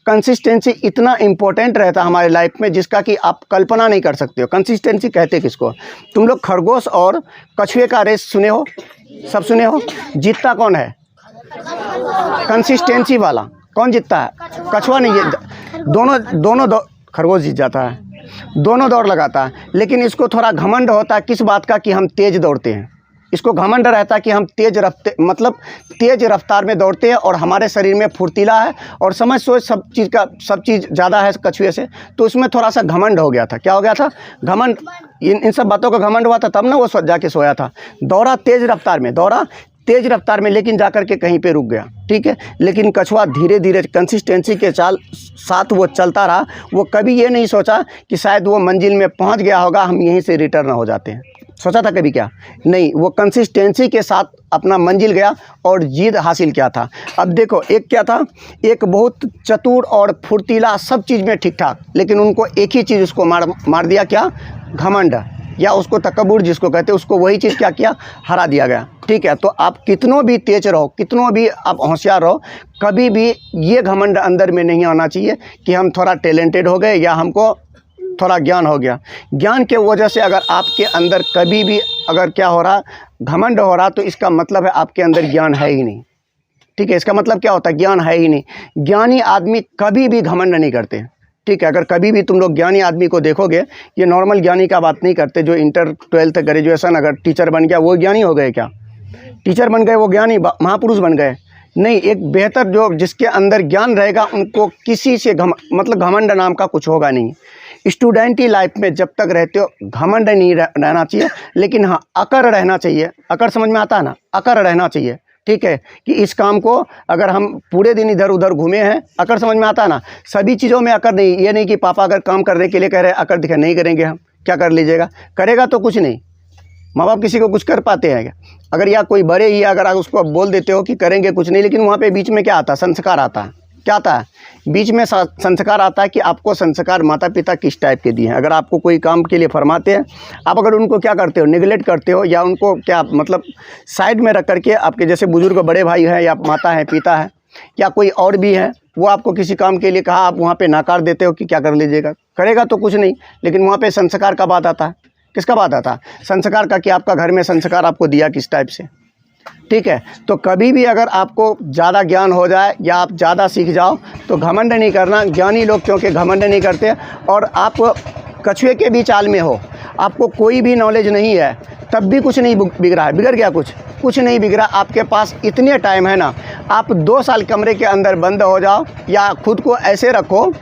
Consistency इतना important रहता है हमारे लाइफ में जिसका कि आप कल्पना नहीं कर सकते हो। कंसिस्टेंसी कहते किसको? तुम लोग खरगोश और कछुए का रेस सुने हो, सब सुने हो? जीतता कौन है? कंसिस्टेंसी वाला। कौन जीतता है? कछुआ नहीं जीतता। दोनों खरगोश जीत जाता है, दोनों दौड़ लगाता है। लेकिन इसको थोड़ा घमंड होता है किस बात का? कि हम तेज़ दौड़ते हैं। इसको घमंड रहता है कि हम तेज़ रफ्तार में दौड़ते हैं और हमारे शरीर में फुर्तीला है और समझ सोच सब चीज़ ज़्यादा है कछुए से। तो इसमें थोड़ा सा घमंड हो गया था। क्या हो गया था? घमंड। इन सब बातों का घमंड हुआ था तब ना वो जाके सोया था। दौड़ा तेज़ रफ्तार में लेकिन जाकर के कहीं पे रुक गया। ठीक है, लेकिन कछुआ धीरे धीरे कंसिस्टेंसी के साथ वो चलता रहा। वो कभी ये नहीं सोचा कि शायद वो मंजिल में पहुंच गया होगा, हम यहीं से रिटर्न हो जाते हैं। सोचा था कभी? क्या नहीं, वो कंसिस्टेंसी के साथ अपना मंजिल गया और जीत हासिल किया था। अब देखो, एक क्या था, एक बहुत चतुर और फुर्तीला, सब चीज़ में ठीक ठाक, लेकिन उनको एक ही चीज़ उसको मार दिया। क्या? घमंड, या उसको तकब्बुर जिसको कहते हैं, उसको वही चीज़ क्या किया? हरा दिया गया। ठीक है, तो आप कितनों भी तेज रहो, कितनों भी आप होशियार रहो, कभी भी ये घमंड अंदर में नहीं आना चाहिए कि हम थोड़ा टैलेंटेड हो गए या हमको थोड़ा ज्ञान हो गया। ज्ञान के वजह से अगर आपके अंदर कभी भी अगर क्या हो रहा, घमंड हो रहा, तो इसका मतलब है आपके अंदर ज्ञान है ही नहीं। ठीक है, इसका मतलब क्या होता है? ज्ञान है ही नहीं। ज्ञानी आदमी कभी भी घमंड नहीं करते। ठीक है, अगर कभी भी तुम लोग ज्ञानी आदमी को देखोगे, ये नॉर्मल ज्ञानी का बात नहीं करते जो इंटर 12th ग्रेजुएशन अगर टीचर बन गया वो ज्ञानी हो गए। क्या टीचर बन गए वो ज्ञानी महापुरुष बन गए? नहीं, एक बेहतर जो जिसके अंदर ज्ञान रहेगा उनको किसी से घमंड नाम का कुछ होगा नहीं। स्टूडेंटी लाइफ में जब तक रहते हो घमंड नहीं रहना चाहिए, लेकिन हाँ अकड़ रहना चाहिए। अकड़ समझ में आता है ना? अकड़ रहना चाहिए। ठीक है, कि इस काम को अगर हम पूरे दिन इधर उधर घूमे हैं, अकड़ समझ में आता है ना? सभी चीज़ों में अकड़ नहीं। ये नहीं कि पापा अगर काम करने के लिए कह रहे हैं अकड़ दिखा, नहीं करेंगे हम, क्या कर लीजिएगा? करेगा तो कुछ नहीं। माँ बाप किसी को कुछ कर पाते हैं क्या? अगर या कोई बड़े ही अगर आप उसको बोल देते हो कि करेंगे कुछ नहीं, लेकिन वहाँ पे बीच में क्या आता है? संस्कार आता है। क्या आता है? बीच में संस्कार आता है कि आपको संस्कार माता पिता किस टाइप के दिए हैं। अगर आपको कोई काम के लिए फरमाते हैं, आप अगर उनको क्या करते हो? निगलेक्ट करते हो, या उनको क्या साइड में रख करके, आपके जैसे बुजुर्ग बड़े भाई हैं या माता है, पिता है, या कोई और भी है, वो आपको किसी काम के लिए कहा, आप वहाँ पे नकार देते हो कि क्या कर लीजिएगा, करेगा तो कुछ नहीं। लेकिन वहाँ पे संस्कार का बात आता है। किसका बात आता है? संस्कार का, कि आपका घर में संस्कार आपको दिया किस टाइप से। ठीक है, तो कभी भी अगर आपको ज़्यादा ज्ञान हो जाए या आप ज़्यादा सीख जाओ तो घमंड नहीं करना। ज्ञानी लोग क्योंकि घमंड नहीं करते। और आप कछुए के भी चाल में हो, आपको कोई भी नॉलेज नहीं है, तब भी कुछ नहीं बिगड़ा है। बिगड़ गया? कुछ नहीं बिगड़ा। आपके पास इतने टाइम है ना, आप 2 साल कमरे के अंदर बंद हो जाओ, या खुद को ऐसे रखो,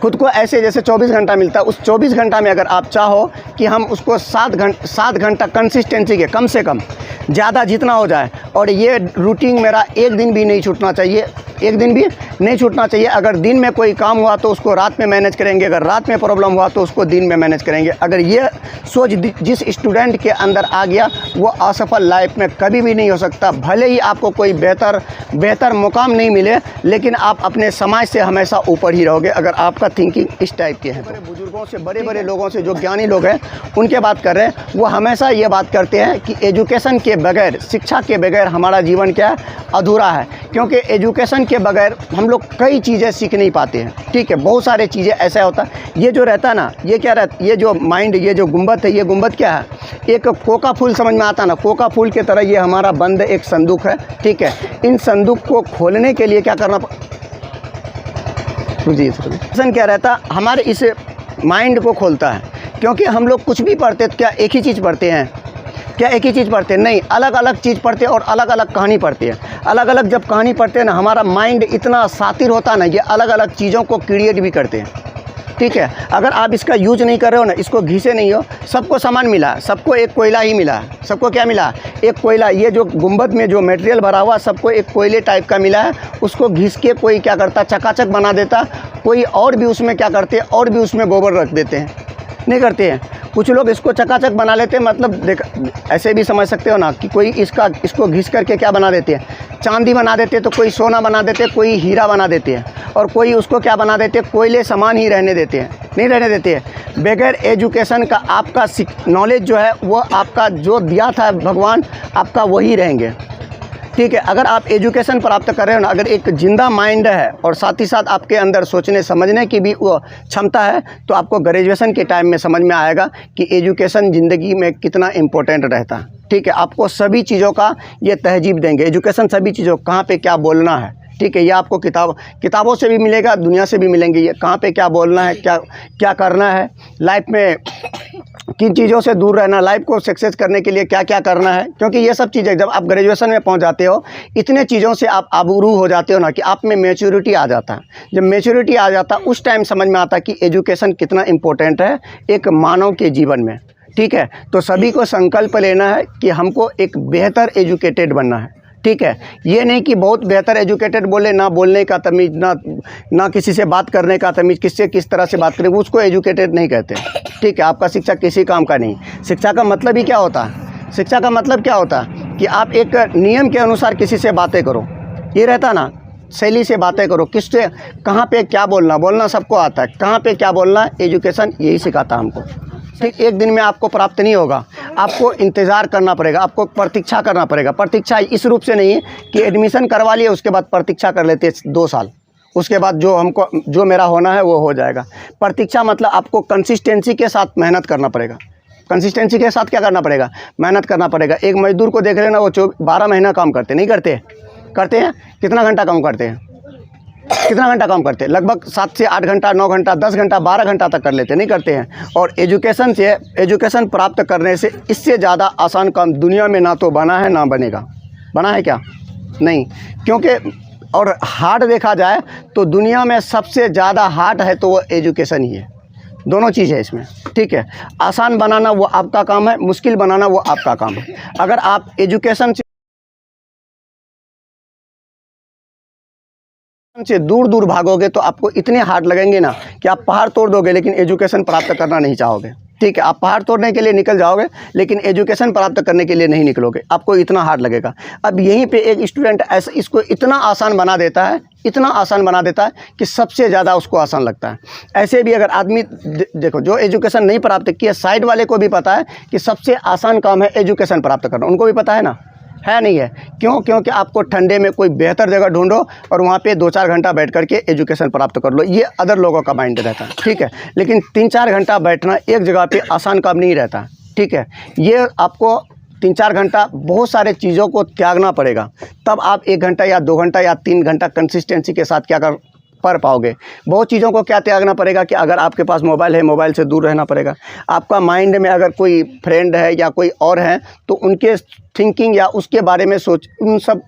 खुद को ऐसे जैसे 24 घंटा मिलता है, उस 24 घंटा में अगर आप चाहो कि हम उसको 7 घंटा कंसिस्टेंसी के, कम से कम ज़्यादा जितना हो जाए, और ये रूटीन मेरा एक दिन भी नहीं छूटना चाहिए, एक दिन भी नहीं छूटना चाहिए। अगर दिन में कोई काम हुआ तो उसको रात में मैनेज करेंगे, अगर रात में प्रॉब्लम हुआ तो उसको दिन में मैनेज करेंगे। अगर ये सोच जिस स्टूडेंट के अंदर आ गया, वो असफल लाइफ में कभी भी नहीं हो सकता। भले ही आपको कोई बेहतर मुकाम नहीं मिले, लेकिन आप अपने समाज से हमेशा ऊपर ही रहोगे अगर आपका थिंकिंग इस टाइप के है। बड़े बुजुर्गों से, बड़े लोगों से, जो ज्ञानी लोग हैं उनके बात कर रहे हैं, वो हमेशा ये बात करते हैं कि एजुकेशन के बगैर, शिक्षा के बगैर हमारा जीवन क्या है? अधूरा है। क्योंकि एजुकेशन के बगैर हम लोग कई चीज़ें सीख नहीं पाते हैं। ठीक है, बहुत सारे चीज़ें ऐसा होता है। ये जो रहता है ना, ये क्या रहता, ये जो माइंड, ये जो गुंबद है, ये गुंबद क्या है? एक कोका फूल समझ में आता ना, कोका फूल की तरह ये हमारा बंद एक संदूक है। ठीक है, इन संदूक को खोलने के लिए क्या करना जी क्या रहता, हमारे इस माइंड को खोलता है। क्योंकि हम लोग कुछ भी पढ़ते तो क्या एक ही चीज़ पढ़ते हैं? क्या एक ही चीज़ पढ़ते हैं? नहीं, अलग अलग चीज़ पढ़ते हैं और अलग अलग कहानी पढ़ते हैं। अलग अलग जब कहानी पढ़ते हैं ना, हमारा माइंड इतना शातिर होता है ना, ये अलग अलग चीज़ों को क्रिएट भी करते हैं। ठीक है, अगर आप इसका यूज नहीं कर रहे हो ना, इसको घिसे नहीं हो, सबको सामान मिला, सबको एक कोयला ही मिला। सबको क्या मिला? एक कोयला। ये जो गुंबद में जो मटेरियल भरा हुआ, सबको एक कोयले टाइप का मिला है। उसको घिस के कोई क्या करता, चकाचक बना देता, कोई और भी उसमें क्या करते, और भी उसमें गोबर रख देते हैं, नहीं करते हैं। कुछ लोग इसको चकाचक बना लेते हैं, मतलब देख ऐसे भी समझ सकते हो ना कि कोई इसको घिस करके क्या बना देते हैं, चांदी बना देते हैं, तो कोई सोना बना देते हैं, कोई हीरा बना देते हैं, और कोई उसको क्या बना देते हैं, कोयले समान ही रहने देते हैं, नहीं रहने देते हैं। बगैर एजुकेशन का आपका नॉलेज जो है वो आपका जो दिया था भगवान, आपका वही रहेंगे। ठीक है। अगर आप एजुकेशन प्राप्त कर रहे हो ना, अगर एक जिंदा माइंड है और साथ ही साथ आपके अंदर सोचने समझने की भी वो क्षमता है, तो आपको ग्रेजुएशन के टाइम में समझ में आएगा कि एजुकेशन ज़िंदगी में कितना इम्पोर्टेंट रहता है। ठीक है, आपको सभी चीज़ों का ये तहजीब देंगे, एजुकेशन सभी चीज़ों कहाँ पे क्या बोलना है। ठीक है, ये आपको किताबों से भी मिलेगा, दुनिया से भी मिलेंगे, ये कहाँ पे क्या बोलना है, क्या क्या करना है लाइफ में, किन चीज़ों से दूर रहना, लाइफ को सक्सेस करने के लिए क्या क्या करना है। क्योंकि ये सब चीज़ें जब आप ग्रेजुएशन में पहुंच जाते हो, इतने चीज़ों से आप आबूरू हो जाते हो ना कि आप में मैच्योरिटी आ जाता है। जब मैच्योरिटी आ जाता है उस टाइम समझ में आता है कि एजुकेशन कितना इम्पोर्टेंट है एक मानव के जीवन में। ठीक है, तो सभी को संकल्प लेना है कि हमको एक बेहतर एजुकेटेड बनना है। ठीक है, ये नहीं कि बहुत बेहतर एजुकेटेड बोले, ना बोलने का तमीज़, ना किसी से बात करने का तमीज़, किससे किस तरह से बात करें, उसको एजुकेटेड नहीं कहते। ठीक है, आपका शिक्षा किसी काम का नहीं। शिक्षा का मतलब ही क्या होता है? शिक्षा का मतलब क्या होता है कि आप एक नियम के अनुसार किसी से बातें करो, ये रहता ना, शैली से बातें करो, किससे कहाँ पे क्या बोलना सबको आता है, कहाँ पे क्या बोलना है, एजुकेशन यही सिखाता है हमको। ठीक, एक दिन में आपको प्राप्त नहीं होगा, आपको इंतज़ार करना पड़ेगा, आपको प्रतीक्षा करना पड़ेगा। प्रतीक्षा इस रूप से नहीं है कि एडमिशन करवा लिए उसके बाद प्रतीक्षा कर लेते 2 साल, उसके बाद जो मेरा होना है वो हो जाएगा। प्रतीक्षा मतलब आपको कंसिस्टेंसी के साथ मेहनत करना पड़ेगा। कंसिस्टेंसी के साथ क्या करना पड़ेगा? मेहनत करना पड़ेगा। एक मजदूर को देख लेना, वो 12 महीना काम करते नहीं करते? करते हैं। कितना घंटा काम करते हैं? कितना घंटा काम करते हैं? लगभग 7 से 8 घंटा, 9 घंटा, 10 घंटा, 12 घंटा तक कर लेते नहीं करते हैं। और एजुकेशन प्राप्त करने से इससे ज़्यादा आसान काम दुनिया में ना तो बना है ना बनेगा। बना है क्या? नहीं। क्योंकि और हार्ड देखा जाए तो दुनिया में सबसे ज़्यादा हार्ड है तो वो एजुकेशन ही है। दोनों चीज़ है इसमें। ठीक है, आसान बनाना वो आपका काम है, मुश्किल बनाना वो आपका काम है। अगर आप एजुकेशन से दूर दूर भागोगे तो आपको इतने हार्ड लगेंगे ना कि आप पहाड़ तोड़ दोगे लेकिन एजुकेशन प्राप्त करना नहीं चाहोगे। ठीक है, आप पहाड़ तोड़ने के लिए निकल जाओगे लेकिन एजुकेशन प्राप्त करने के लिए नहीं निकलोगे, आपको इतना हार्ड लगेगा। अब यहीं पे एक स्टूडेंट ऐसा इसको इतना आसान बना देता है, इतना आसान बना देता है कि सबसे ज़्यादा उसको आसान लगता है। ऐसे भी अगर आदमी देखो जो एजुकेशन नहीं प्राप्त किया, साइड वाले को भी पता है कि सबसे आसान काम है एजुकेशन प्राप्त करना, उनको भी पता है ना, है नहीं है? क्यों? क्योंकि आपको ठंडे में कोई बेहतर जगह ढूंढो और वहाँ पे 2-4 घंटा बैठ करके एजुकेशन प्राप्त कर लो, ये अदर लोगों का माइंड रहता है। ठीक है, लेकिन 3-4 घंटा बैठना एक जगह पे आसान काम नहीं रहता। ठीक है, ये आपको 3-4 घंटा बहुत सारे चीज़ों को त्यागना पड़ेगा, तब आप 1 घंटा या 2 घंटा या 3 घंटा कंसिस्टेंसी के साथ क्या पढ़ पाओगे। बहुत चीज़ों को क्या त्यागना पड़ेगा कि अगर आपके पास मोबाइल है, मोबाइल से दूर रहना पड़ेगा। आपका माइंड में अगर कोई फ्रेंड है या कोई और है तो उनके थिंकिंग या उसके बारे में सोच,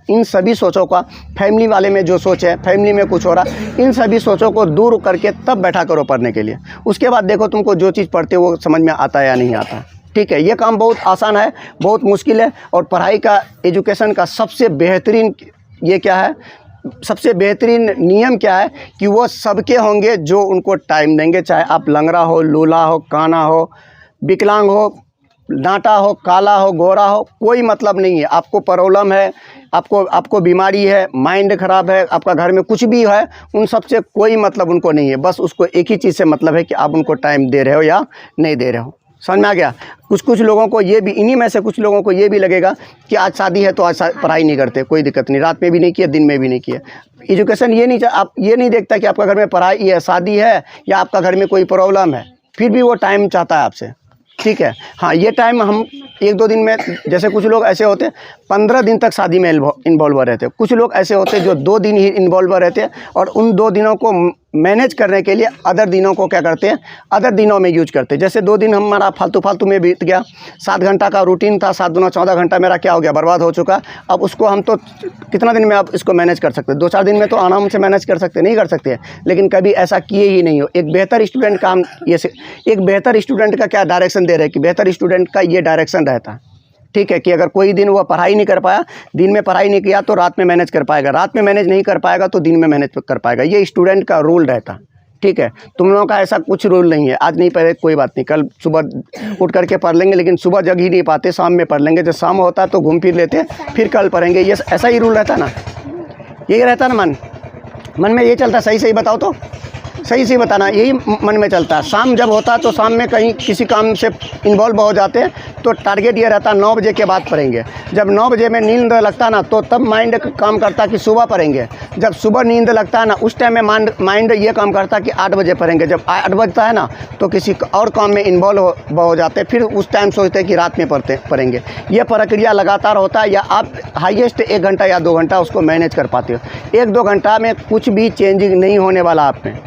इन सभी सोचों का, फैमिली वाले में जो सोच है, फैमिली में कुछ हो रहा, इन सभी सोचों को दूर करके तब बैठा करो पढ़ने के लिए। उसके बाद देखो तुमको जो चीज़ पढ़ते हो वो समझ में आता है या नहीं आता। ठीक है, ये काम बहुत आसान है, बहुत मुश्किल है। और पढ़ाई का, एजुकेशन का सबसे बेहतरीन ये क्या है, सबसे बेहतरीन नियम क्या है कि वो सबके होंगे जो उनको टाइम देंगे। चाहे आप लंगड़ा हो, लूला हो, काना हो, विकलांग हो, डांटा हो, काला हो, गोरा हो, कोई मतलब नहीं है। आपको प्रॉब्लम है, आपको बीमारी है, माइंड ख़राब है, आपका घर में कुछ भी है, उन सब से कोई मतलब उनको नहीं है। बस उसको एक ही चीज़ से मतलब है कि आप उनको टाइम दे रहे हो या नहीं दे रहे हो। समझ में आ गया? कुछ लोगों को ये भी, इन्हीं में से कुछ लोगों को ये भी लगेगा कि आज शादी है तो आज पढ़ाई नहीं करते, कोई दिक्कत नहीं, रात में भी नहीं किया, दिन में भी नहीं किया। एजुकेशन ये नहीं, आप ये नहीं देखता कि आपका घर में पढ़ाई है, शादी है या आपका घर में कोई प्रॉब्लम है, फिर भी वो टाइम चाहता है आपसे। ठीक है, हाँ, ये टाइम हम 1-2 दिन में, जैसे कुछ लोग ऐसे होते हैं 15 दिन तक शादी में इन्वॉल्व रहते हैं, कुछ लोग ऐसे होते हैं जो 2 दिन ही इन्वॉल्व रहते हैं और उन 2 दिनों को मैनेज करने के लिए अदर दिनों को क्या करते हैं, अदर दिनों में यूज करते हैं। जैसे 2 दिन हमारा फालतू में बीत गया, 7 घंटा का रूटीन था, 7 दूना 14 घंटा मेरा क्या हो गया, बर्बाद हो चुका। अब उसको हम तो कितना दिन में आप इसको मैनेज कर सकते हैं? 2-4 दिन में तो आराम से मैनेज कर सकते, नहीं कर सकते, लेकिन कभी ऐसा किए ही नहीं हो। एक बेहतर स्टूडेंट का हम एक बेहतर स्टूडेंट का क्या डायरेक्शन दे रहे हैं कि बेहतर स्टूडेंट का ये डायरेक्शन रहता है। ठीक है, कि अगर कोई दिन वो पढ़ाई नहीं कर पाया, दिन में पढ़ाई नहीं किया तो रात में मैनेज कर पाएगा, रात में मैनेज नहीं कर पाएगा तो दिन में मैनेज कर पाएगा। ये स्टूडेंट का रूल रहता है। ठीक है, तुम लोगों का ऐसा कुछ रूल नहीं है। आज नहीं पढ़े कोई बात नहीं, कल सुबह उठ करके पढ़ लेंगे, लेकिन सुबह जग ही नहीं पाते, शाम में पढ़ लेंगे, जब शाम होता है तो घूम फिर लेते, फिर कल पढ़ेंगे। ये ऐसा ही रूल रहता है ना, यही रहता है ना, मन में ये चलता। सही बताओ तो सही से बताना, यही मन में चलता है। शाम जब होता है तो शाम में कहीं किसी काम से इन्वॉल्व हो जाते हैं तो टारगेट ये रहता है 9 बजे के बाद पढ़ेंगे। जब 9 बजे में नींद लगता है ना तो तब माइंड काम करता है कि सुबह पढ़ेंगे। जब सुबह नींद लगता है ना उस टाइम में माइंड ये काम करता है कि 8 बजे पढ़ेंगे। जब 8 बजता है ना तो किसी और काम में इन्वॉल्व हो जाते हैं, फिर उस टाइम सोचते हैं कि रात में पढ़ेंगे। ये प्रक्रिया लगातार होता है, या आप हाईएस्ट 1 घंटा या 2 घंटा उसको मैनेज कर पाते हो। 1-2 घंटा में कुछ भी चेंजिंग नहीं होने वाला आप में,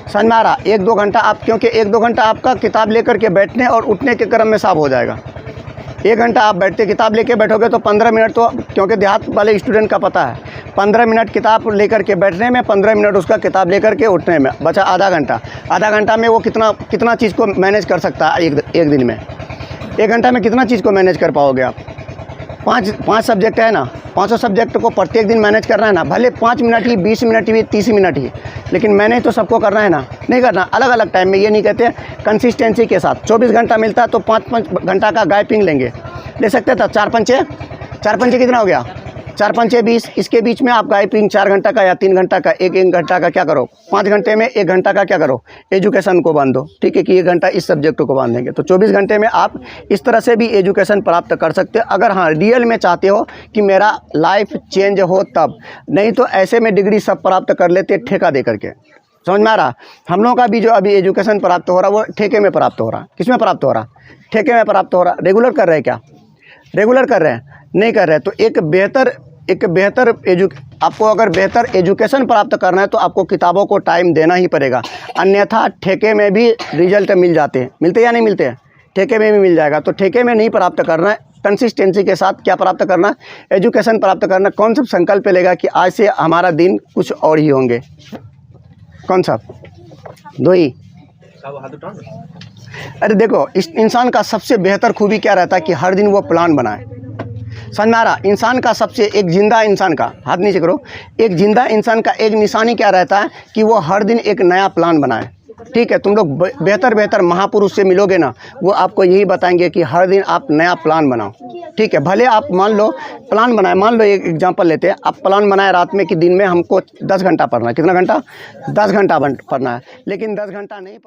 समझ में आ रहा। 1-2 घंटा आप, क्योंकि 1-2 घंटा आपका किताब लेकर के बैठने और उठने के क्रम में साफ हो जाएगा। 1 घंटा आप बैठते किताब लेके बैठोगे तो 15 मिनट तो, क्योंकि देहात वाले स्टूडेंट का पता है 15 मिनट किताब लेकर के बैठने में, 15 मिनट उसका किताब लेकर के उठने में, बचा आधा घंटा। आधा घंटा में वो कितना चीज़ को मैनेज कर सकता है एक दिन में। 1 घंटा में कितना चीज़ को मैनेज कर पाओगे आप? 5 सब्जेक्ट है ना, 5 सब्जेक्ट को प्रत्येक दिन मैनेज करना है ना। भले 5 मिनट ही, 20 मिनट ही, 30 मिनट ही, लेकिन मैनेज तो सबको करना है ना। नहीं करना अलग अलग टाइम में, ये नहीं कहते, कंसिस्टेंसी के साथ। 24 घंटा मिलता है तो 5 घंटा का गैपिंग ले सकते था। 4 पंचे कितना हो गया? 4 पंचे 20। इसके बीच में आप गैपिंग 4 घंटा का या 3 घंटा का, 1 घंटा का क्या करो, 5 घंटे में 1 घंटा का क्या करो, एजुकेशन को बांध दो। ठीक है कि 1 घंटा इस सब्जेक्ट को बांध देंगे तो 24 घंटे में आप इस तरह से भी एजुकेशन प्राप्त कर सकते हो, अगर हाँ रियल में चाहते हो कि मेरा लाइफ चेंज हो तब। नहीं तो ऐसे में डिग्री सब प्राप्त कर लेते ठेका दे करके। समझ में आ रहा? हम लोगों का भी जो अभी एजुकेशन प्राप्त हो रहा है वो ठेके में प्राप्त हो रहा है। किस में प्राप्त हो रहा? ठेके में प्राप्त हो रहा। रेगुलर कर रहे हैं क्या? रेगुलर कर रहे हैं? नहीं कर रहे। तो एक बेहतर आपको अगर बेहतर एजुकेशन प्राप्त करना है तो आपको किताबों को टाइम देना ही पड़ेगा, अन्यथा ठेके में भी रिजल्ट मिल जाते हैं। मिलते या नहीं मिलते हैं? ठेके में भी मिल जाएगा। तो ठेके में नहीं प्राप्त करना है, कंसिस्टेंसी के साथ क्या प्राप्त करना, एजुकेशन प्राप्त करना। कौन सा संकल्प लेगा कि आज से हमारा दिन कुछ और ही होंगे? कौन सा? 2 ही। अरे देखो, इस इंसान का सबसे बेहतर खूबी क्या रहता है कि हर दिन वो प्लान बनाए। समझ में आ रहा? इंसान का सबसे, एक जिंदा इंसान का, हाथ नीचे करो, एक जिंदा इंसान का एक निशानी क्या रहता है कि वो हर दिन एक नया प्लान बनाए। ठीक है, तुम लोग बेहतर महापुरुष से मिलोगे ना, वो आपको यही बताएंगे कि हर दिन आप नया प्लान बनाओ। ठीक है, भले आप मान लो प्लान बनाए, मान लो एक एग्जांपल लेते हैं, आप प्लान बनाए रात में कि दिन में हमको 10 घंटा पढ़ना है। कितना घंटा? 10 घंटा पढ़ना है, लेकिन 10 घंटा नहीं